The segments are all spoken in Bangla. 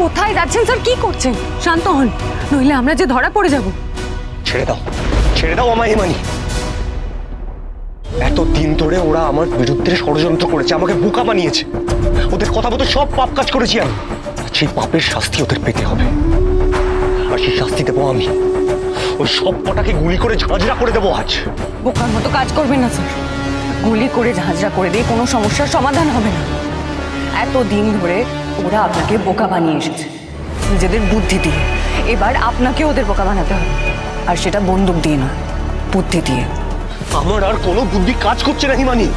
কোথায় যাচ্ছেন স্যার? কি করছেন? শান্ত হন, নইলে আমরা যে ধরা পড়ে যাব। ছেড়ে দাও আমায় হিমানি। এতদিন ধরে ওরা আমার বিরুদ্ধে ষড়যন্ত্র করেছে, আমাকে বোকা বানিয়েছে। ওদের কথা মতো সব পাপ কাজ করেছি আমি। সেই পাপের শাস্তি ওদের পেতে হবে, আর সেই শাস্তি দেবো আমি। ওই সব কটাকে গুলি করে ঝাঁঝরা করে দেবো আজ। বোকার মতো কাজ করবেন না স্যার। গুলি করে ঝাঁঝরা করে দিয়ে কোনো সমস্যার সমাধান হবে না। এতদিন ধরে ওরা আপনাকে বোকা বানিয়ে এসেছে নিজেদের বুদ্ধি দিয়ে। এবার আপনাকে ওদের বোকা বানাতে হবে, আর সেটা বন্দুক দিয়ে না, বুদ্ধি দিয়ে। আমার আর কোনো বুদ্ধি কাজ করছে না হিমানি।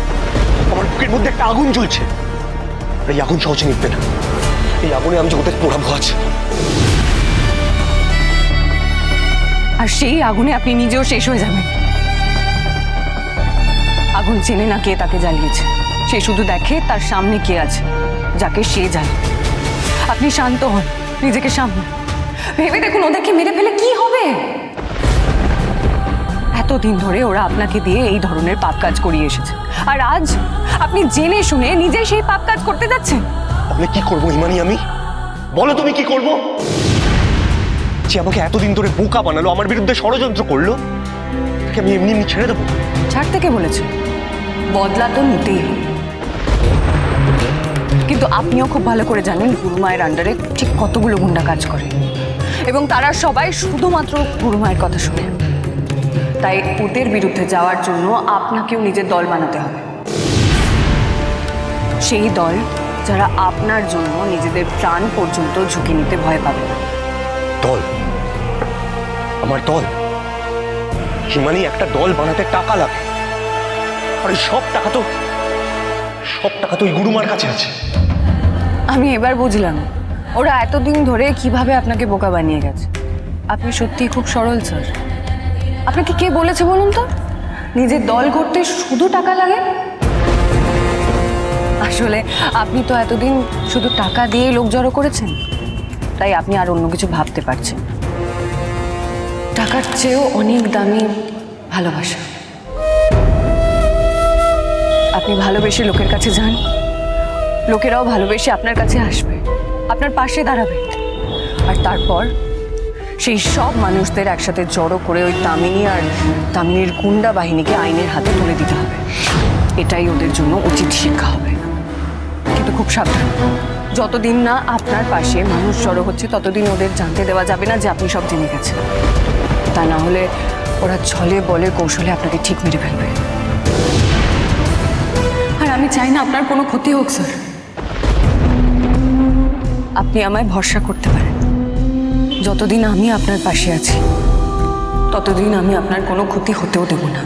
আমার বুকের মধ্যে একটা আগুন জ্বলছে, এই আগুন সহজে নিভবে না। এই আগুনে আমি যে ওদের পোড়াবো আজ। আর সেই আগুনে আপনি নিজেও শেষ হয়ে যাবেন। আগুন চেনে না কে তাকে জ্বালিয়েছে, সে শুধু দেখে তার সামনে কে আছে, যাকে সে জ্বালে। আপনি শান্ত হন, নিজেকে সামনে ভেবে দেখুন ওদেরকে মেরে ফেলে কি হবে। এতদিন ধরে ওরা আপনাকে দিয়ে এই ধরনের পাপ কাজ করিয়ে এসেছে, আর আজ আপনি জেনে শুনে নিজেই সেই পাপ কাজ করতে যাচ্ছেন। তাহলে কি করবো হিমানি আমি? বলো তুমি কি করবো? যে আমাকে এতদিন ধরে বোকা বানালো, আমার বিরুদ্ধে ষড়যন্ত্র করলো, তাকে আমি এমনি এমনি ছেড়ে দেবো? ছাড়তে কে বলেছে? বদলা তো নিতেই হবে। কিন্তু আপনিও খুব ভালো করে জানেন গুরুমায়ের আন্ডারে ঠিক কতগুলো গুন্ডা কাজ করে, এবং তারা সবাই শুধুমাত্র গুরুমায়ের কথা শুনে। তাই ওদের বিরুদ্ধে যাওয়ার জন্য আপনাকেও নিজের দল বানাতে হবে। সেই দল যারা আপনার জন্য নিজেদের প্রাণ পর্যন্ত ঝুঁকি নিতে ভয় পাবে না। দল? আমার দল? হিমানি, একটা দল বানাতে টাকা লাগে, আর এই সব টাকা তো ওই গুরুমার কাছে আছে। আমি এবার বুঝলাম ওরা এতদিন ধরে কিভাবে আপনাকে বোকা বানিয়ে গেছে। আপনি সত্যিই খুব সরল স্যার। আপনাকে কে বলেছে বলুন তো নিজের দল করতে শুধু টাকা লাগে? আসলে আপনি তো এতদিন শুধু টাকা দিয়ে লোক জড়ো করেছেন, তাই আপনি আর অন্য কিছু ভাবতে পারছেন। টাকার চেয়েও অনেক দামি ভালোবাসা। আপনি ভালোবেসে লোকের কাছে যান, লোকেরাও ভালোবেসে আপনার কাছে আসবে, আপনার পাশে দাঁড়াবে, আর তারপর সেই সব মানুষদের একসাথে জড়ো করে ওই তামিনী আর তামিনীর গুন্ডা বাহিনীকে আইনের হাতে তুলে দিতে হবে। এটাই ওদের জন্য উচিত শিক্ষা হবে। কিন্তু খুব সাবধান, যতদিন না আপনার পাশে মানুষ জড়ো হচ্ছে ততদিন ওদের জানতে দেওয়া যাবে না যে আপনি সব জেনে গেছেন। তা না হলে ওরা ছলে বলে কৌশলে আপনাকে ঠিক মেরে ফেলবে। আর আমি চাই না আপনার কোনো ক্ষতি হোক স্যার। আপনি আমায় ভরসা করতে পারেন। যতদিন আমি আপনার পাশে আছি ততদিন আমি আপনার কোনো ক্ষতি হতেও দেব না।